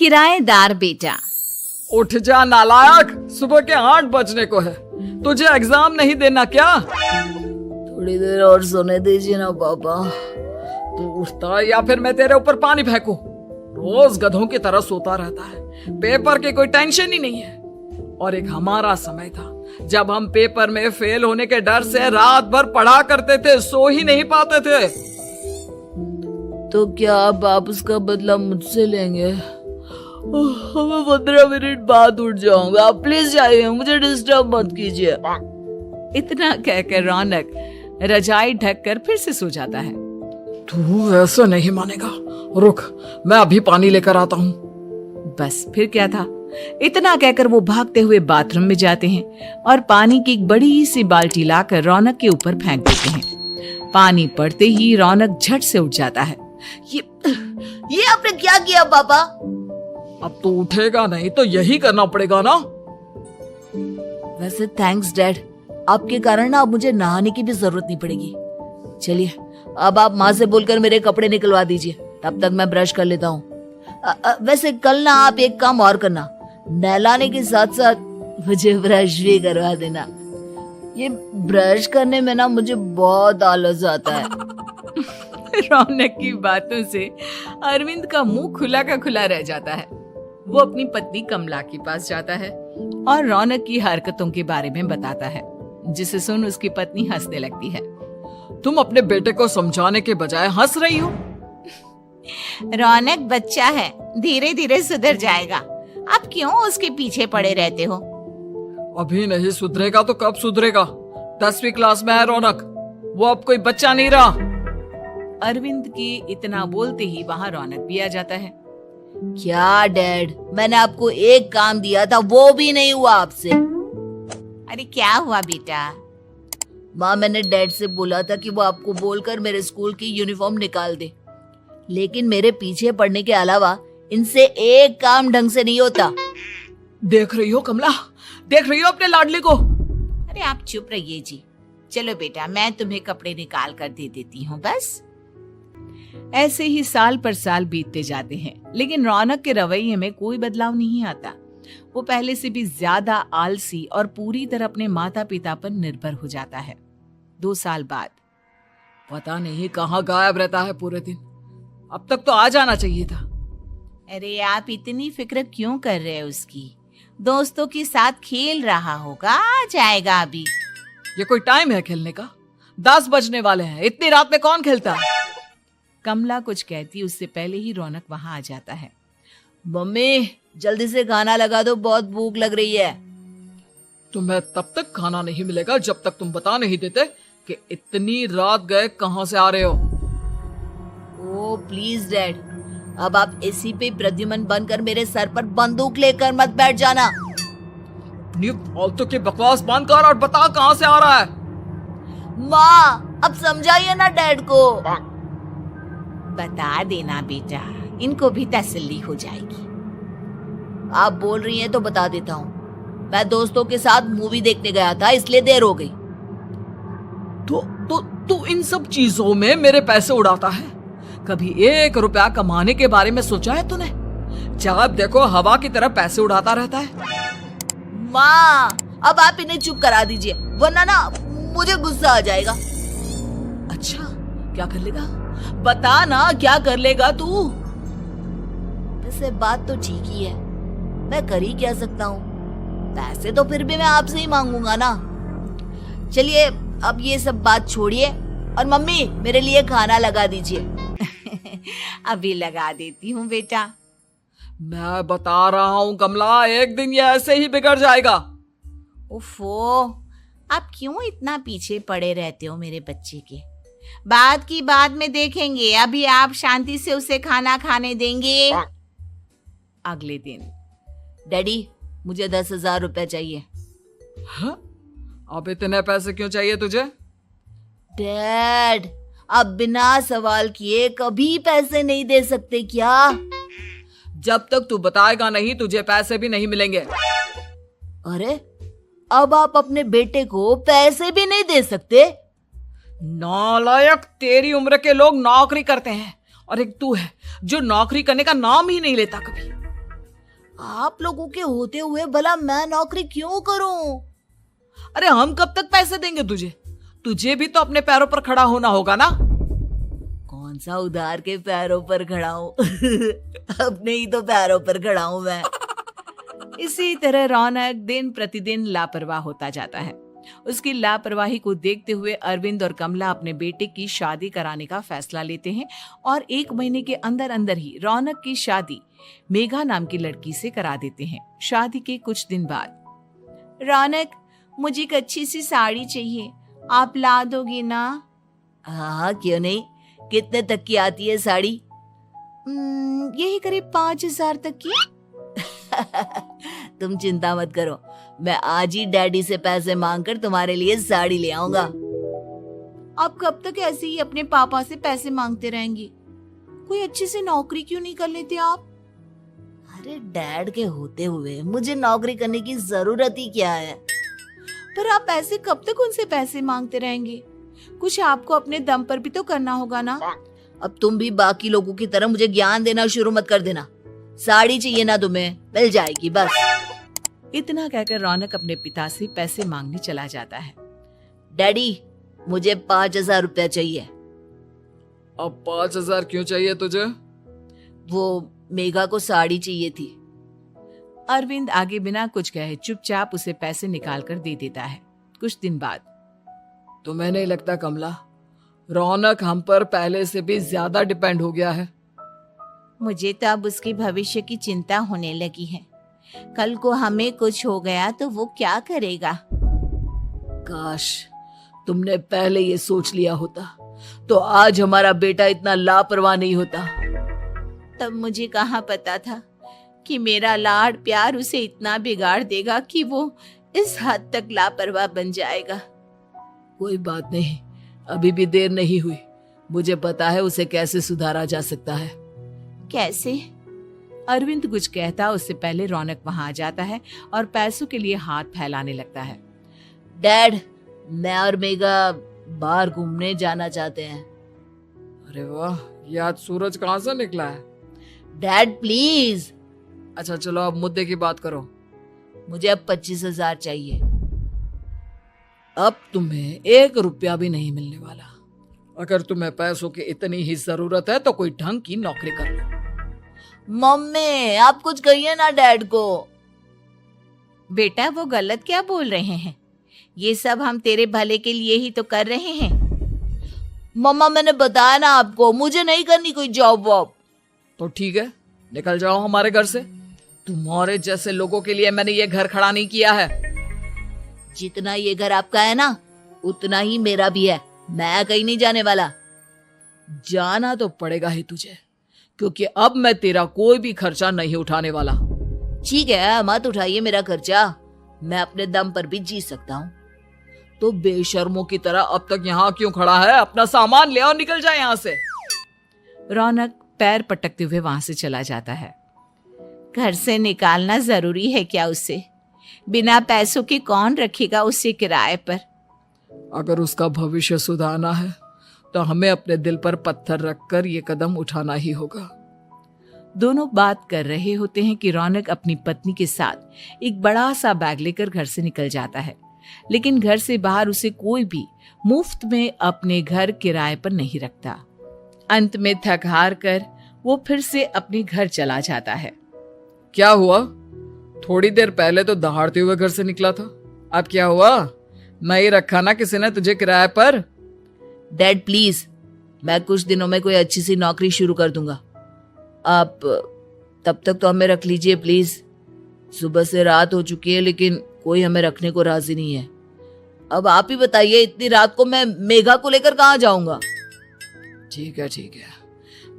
किराएदार बेटा। उठ जा नालायक, सुबह के 8 बजने को है। तुझे एग्जाम नहीं देना क्या? थोड़ी देर और सोने दीजिए ना पापा। तू उठता या फिर मैं तेरे ऊपर पानी फेंकूं? रोज गधों की तरह सोता रहता है, पेपर की कोई टेंशन ही नहीं है। और एक हमारा समय था जब हम पेपर में फेल होने के डर से रात भर पढ़ा करते थे, सो ही नहीं पाते थे। तो क्या आप उसका बदला मुझसे लेंगे? मैं 15 मिनट बाद उठ जाऊंगा, आप प्लीज जाइए, मुझे डिस्टर्ब मत कीजिए। इतना कहकर रौनक रजाई ढककर फिर से सो जाता है। तू ऐसा नहीं मानेगा, रुक मैं अभी पानी लेकर आता हूँ। बस फिर क्या था, इतना कहकर वो भागते हुए बाथरूम में जाते हैं और पानी की एक बड़ी सी बाल्टी लाकर रौनक के ऊपर फेंक देते हैं। पानी पड़ते ही रौनक झट से उठ जाता है। ये आपने क्या किया पापा? अब तो उठेगा नहीं तो यही करना पड़ेगा ना। वैसे थैंक्स डैड, आपके कारण ना अब मुझे नहाने की भी जरूरत नहीं पड़ेगी। चलिए अब आप माँ से बोलकर मेरे कपड़े निकलवा दीजिए, तब तक मैं ब्रश कर लेता हूँ। वैसे कल ना आप एक काम और करना, नहलाने के साथ साथ मुझे ब्रश भी करवा देना। ये ब्रश करने में ना मुझे बहुत आलस आता है। रौनक की बातों से अरविंद का मुंह खुला का खुला रह जाता है। वो अपनी पत्नी कमला के पास जाता है और रौनक की हरकतों के बारे में बताता है, जिसे सुन उसकी पत्नी हंसने लगती है। तुम अपने बेटे को समझाने के बजाय हंस रही हो। रौनक बच्चा है, धीरे धीरे सुधर जाएगा, आप क्यों उसके पीछे पड़े रहते हो? अभी नहीं सुधरेगा तो कब सुधरेगा? 10वीं क्लास में है रौनक, वो अब कोई बच्चा नहीं रहा। अरविंद के इतना बोलते ही वहाँ रौनक भी आ जाता है। क्या डैड, मैंने आपको एक काम दिया था, वो भी नहीं हुआ आपसे। अरे क्या हुआ बेटा? माँ, मैंने डैड से बोला था कि वो आपको बोलकर मेरे स्कूल की यूनिफॉर्म निकाल दे, लेकिन मेरे पीछे पड़ने के अलावा इनसे एक काम ढंग से नहीं होता। देख रही हो कमला, देख रही हो अपने लाडले को? अरे आप चुप रहिए जी। चलो बेटा, मैं तुम्हें कपड़े निकाल कर दे देती हूँ। बस ऐसे ही साल पर साल बीतते जाते हैं, लेकिन रौनक के रवैये में कोई बदलाव नहीं आता। वो पहले से भी ज्यादा आलसी और पूरी तरह अपने माता पिता पर निर्भर हो जाता है। 2 साल बाद पता नहीं कहाँ गायब रहता है पूरे दिन, अब तक तो आ जाना चाहिए था। अरे आप इतनी फिक्र क्यों कर रहे हैं उसकी? दोस्तों के साथ खेल रहा होगा, आ जाएगा अभी। ये कोई टाइम है खेलने का? 10 बजने वाले हैं, इतनी रात में कौन खेलता है? कमला कुछ कहती उससे पहले ही रौनक वहां आ जाता है। मम्मी जल्दी से खाना लगा दो, बहुत भूख लग रही है। तुम्हें तब तक खाना नहीं मिलेगा जब तक तुम बता नहीं देते कि इतनी रात गए कहाँ से आ रहे हो। ओ प्लीज डैड, अब आप एसी पे प्रद्युमन बनकर मेरे सर पर बंदूक लेकर मत बैठ जाना। अपनी फालतू की बकवास बंद कर और बता कहाँ से आ रहा है। माँ अब समझाइए ना डैड को। बता देना बेटा, इनको भी तसल्ली हो जाएगी। आप बोल रही हैं तो बता देता हूँ, मैं दोस्तों के साथ मूवी देखने गया था, इसलिए देर हो गई। तो इन सब चीजों में मेरे पैसे उड़ाता है। कभी 1 रुपया कमाने के बारे में सोचा है तूने? जब देखो हवा की तरह पैसे उड़ाता रहता है। माँ अब आप इन्हें चुप करा दीजिए, वरना ना मुझे गुस्सा आ जाएगा। अच्छा क्या कर लेगा? बता ना क्या कर लेगा तू? वैसे बात तो ठीक ही है, मैं कर ही क्या सकता हूँ? पैसे तो फिर भी मैं आपसे ही मांगूंगा ना। चलिए अब ये सब बात छोड़िए और मम्मी मेरे लिए खाना लगा दीजिए। अभी लगा देती हूँ बेटा। मैं बता रहा हूँ कमला, एक दिन ये ऐसे ही बिगड़ जाएगा। उफ़ो, आप क्यों इतना पीछे पड़े रहते हो मेरे बच्चे के? बाद की बात में देखेंगे, अभी आप शांति से उसे खाना खाने देंगे। अगले दिन डैडी मुझे 10,000 रुपए चाहिए। हाँ? अब इतने पैसे क्यों चाहिए तुझे? डैड अब बिना सवाल किए कभी पैसे नहीं दे सकते क्या? जब तक तू बताएगा नहीं तुझे पैसे भी नहीं मिलेंगे। अरे अब आप अपने बेटे को पैसे भी नहीं दे सकते? नालायक, तेरी उम्र के लोग नौकरी करते हैं और एक तू है जो नौकरी करने का नाम ही नहीं लेता कभी। आप लोगों के होते हुए भला मैं नौकरी क्यों करूं? अरे हम कब तक पैसे देंगे तुझे? तुझे भी तो अपने पैरों पर खड़ा होना होगा ना। कौन सा उधार के पैरों पर खड़ा हूं? अपने ही तो पैरों पर खड़ा हूं मैं। इसी तरह रौनक दिन प्रतिदिन लापरवाह होता जाता है। उसकी लापरवाही को देखते हुए अरविंद और कमला अपने बेटे की शादी कराने का फैसला लेते हैं और 1 महीने के अंदर अंदर ही रौनक की शादी मेघा नाम की लड़की से करा देते हैं। शादी के कुछ दिन बाद, रौनक, मुझे एक अच्छी सी साड़ी चाहिए, आप ला दोगे ना? हाँ, क्यों नहीं। कितने तक की आती है साड़ी? यही करीब 5,000 तक की। तुम चिंता मत करो, मैं आज ही डैडी से पैसे मांगकर तुम्हारे लिए साड़ी ले आऊंगा। आप कब तक ऐसे ही अपने पापा से पैसे मांगते रहेंगे? कोई अच्छी सी नौकरी क्यों नहीं कर लेते आप? अरे डैड के होते हुए मुझे नौकरी करने की जरूरत ही क्या है? पर आप ऐसे कब तक उनसे पैसे मांगते रहेंगे? कुछ आपको अपने दम पर भी तो करना होगा ना। अब तुम भी बाकी लोगों की तरह मुझे ज्ञान देना शुरू मत कर देना। साड़ी चाहिए ना तुम्हें, मिल जाएगी बस। इतना कहकर रौनक अपने पिता से पैसे मांगने चला जाता है। डैडी, मुझे 5,000 रुपया चाहिए। अब 5,000 क्यों चाहिए तुझे? वो मेघा को साड़ी चाहिए थी। अरविंद आगे बिना कुछ कहे चुपचाप उसे पैसे निकाल कर दे देता है। कुछ दिन बाद, तुम्हें नहीं लगता कमला, रौनक हम पर पहले से भी ज्यादा डिपेंड हो गया है? मुझे तो अब उसके भविष्य की चिंता होने लगी है। कल को हमें कुछ हो गया तो वो क्या करेगा? काश तुमने पहले ये सोच लिया होता तो आज हमारा बेटा इतना लापरवाह नहीं होता। तब मुझे कहाँ पता था कि मेरा लाड प्यार उसे इतना बिगाड़ देगा कि वो इस हद तक लापरवाह बन जाएगा। कोई बात नहीं, अभी भी देर नहीं हुई। मुझे पता है उसे कैसे सुधारा जा सकता है। कैसे? अरविंद कुछ कहता उससे पहले रौनक वहां आ जाता है और पैसों के लिए हाथ फैलाने लगता है। डैड, मैं और मेघा बाहर घूमने जाना चाहते हैं। अरे वाह, ये आज सूरज कहाँ से निकला है? Dad please. अच्छा चलो अब मुद्दे की बात करो। मुझे अब 25,000 चाहिए। अब तुम्हें 1 रुपया भी नहीं मिलने वाला। अगर तुम्हें पैसों की इतनी ही जरूरत है तो कोई ढंग की नौकरी कर लो। मम्मी, आप कुछ कहिए ना डैड को। बेटा, वो गलत क्या बोल रहे हैं? ये सब हम तेरे भले के लिए ही तो कर रहे हैं। मम्मा, मैंने बताया ना आपको, मुझे नहीं करनी कोई जॉब वॉब। तो ठीक है, निकल जाओ हमारे घर से। तुम्हारे जैसे लोगों के लिए मैंने ये घर खड़ा नहीं किया है। जितना ये घर आपका है ना, उतना ही मेरा भी है। मैं कहीं नहीं जाने वाला। जाना तो पड़ेगा ही तुझे, क्योंकि अब मैं तेरा कोई भी खर्चा नहीं उठाने वाला। ठीक है, मत उठाइए मेरा खर्चा, मैं अपने दम पर भी जी सकता हूँ। तो बेशर्मों की तरह अब तक यहाँ क्यों खड़ा है? अपना सामान ले और निकल जाए यहाँ से। रौनक पैर पटकते हुए वहां से चला जाता है। घर से निकालना जरूरी है क्या उसे? बिना पैसों के कौन रखेगा उसे किराए पर? अगर उसका भविष्य सुधारना है तो हमें अपने दिल पर पत्थर रखकर ये कदम उठाना ही होगा। दोनों बात कर रहे होते हैं कि रौनक अपनी पत्नी के साथ एक बड़ा सा बैग लेकर घर से निकल जाता है, लेकिन घर से बाहर उसे कोई भी मुफ्त में अपने घर किराए पर नहीं रखता। अंत में थक हार कर वो फिर से अपने घर चला जाता है। क्या हुआ? थोड़ी देर पहले तो दहाड़ते हुए घर से निकला था, अब क्या हुआ? नहीं रखा ना किसी ने तुझे किराए पर? डैड प्लीज, मैं कुछ दिनों में कोई अच्छी सी नौकरी शुरू कर दूंगा। आप तब तक तो हमें रख लीजिए प्लीज। सुबह से रात हो चुकी है लेकिन कोई हमें रखने को राजी नहीं है। अब आप ही बताइए, इतनी रात को मैं मेघा को लेकर कहाँ जाऊंगा? ठीक है ठीक है,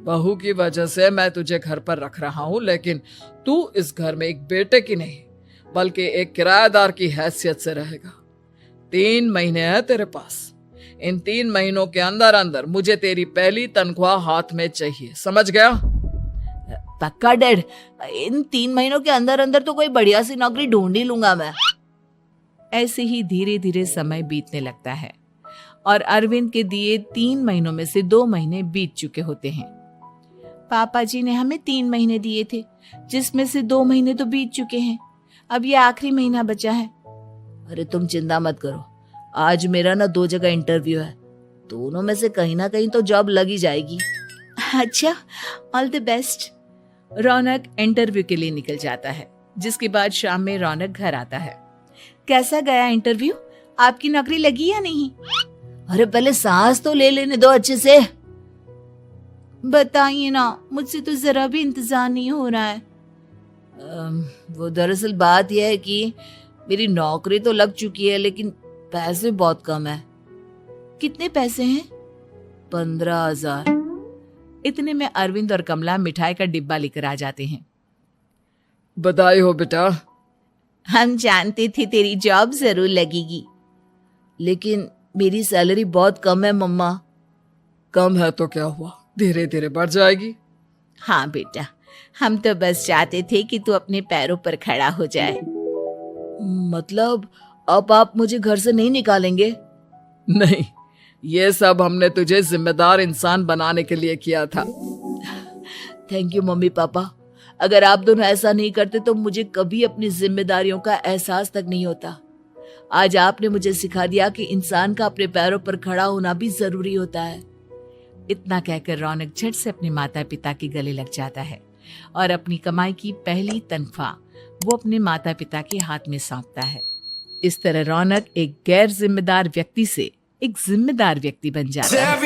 बहू की वजह से मैं तुझे घर पर रख रहा हूँ, लेकिन तू इस घर में एक बेटे की नहीं बल्कि एक किराएदार की हैसियत से रहेगा। 3 महीने है तेरे पास। इन 3 महीनों के अंदर अंदर मुझे तेरी पहली तनख्वाह हाथ में चाहिए, समझ गया? पक्का डैड, इन 3 महीनों के अंदर अंदर तो कोई बढ़िया सी नौकरी ढूंढ ही लूंगा मैं। ऐसे ही धीरे धीरे समय बीतने लगता है और अरविंद के दिए 3 महीनों में से 2 महीने बीत चुके होते हैं। पापा जी ने हमें 3 महीने दिए थे, जिसमें से 2 महीने तो बीत चुके हैं। अब ये आखिरी महीना बचा है। अरे तुम चिंता मत करो, आज मेरा ना 2 जगह इंटरव्यू है, दोनों में से कहीं ना कहीं तो जॉब लग ही जाएगी। अच्छा, all the best. Raunak interview के लिए निकल जाता है, जिसके बाद शाम में रौनक घर आता है। कैसा गया इंटरव्यू? आपकी नौकरी लगी या नहीं? अरे पहले सांस तो ले लेने दो अच्छे से। बताइए ना, मुझसे तो जरा भी इंतजार नहीं हो रहा है। वो दरअसल बात यह है कि मेरी नौकरी तो लग चुकी है, लेकिन पैसे बहुत कम है। कितने पैसे हैं? 15,000। इतने में अरविंद और कमला मिठाई का डिब्बा लेकर आ जाते हैं। बधाई हो बेटा। हम जानते थे तेरी जॉब जरूर लगेगी। लेकिन मेरी सैलरी बहुत कम है मम्मा। कम है तो क्या हुआ, धीरे धीरे बढ़ जाएगी। हाँ बेटा, हम तो बस चाहते थे कि तू अपने पैरों पर खड़ा हो जाए। मतलब अब आप मुझे घर से नहीं निकालेंगे? नहीं, ये सब हमने तुझे जिम्मेदार इंसान बनाने के लिए किया था। Thank you mummy papa. अगर आप दोनों ऐसा नहीं करते तो मुझे कभी अपनी जिम्मेदारियों का एहसास तक नहीं होता। आज आपने मुझे सिखा दिया कि इंसान का अपने पैरों पर खड़ा होना भी जरूरी होता है। इतना कहकर रौनक झट से अपने माता पिता के गले लग जाता है और अपनी कमाई की पहली तनख्वाह वो अपने माता पिता के हाथ में सौंपता है। इस तरह रौनक एक गैर जिम्मेदार व्यक्ति से एक जिम्मेदार व्यक्ति बन जाता है।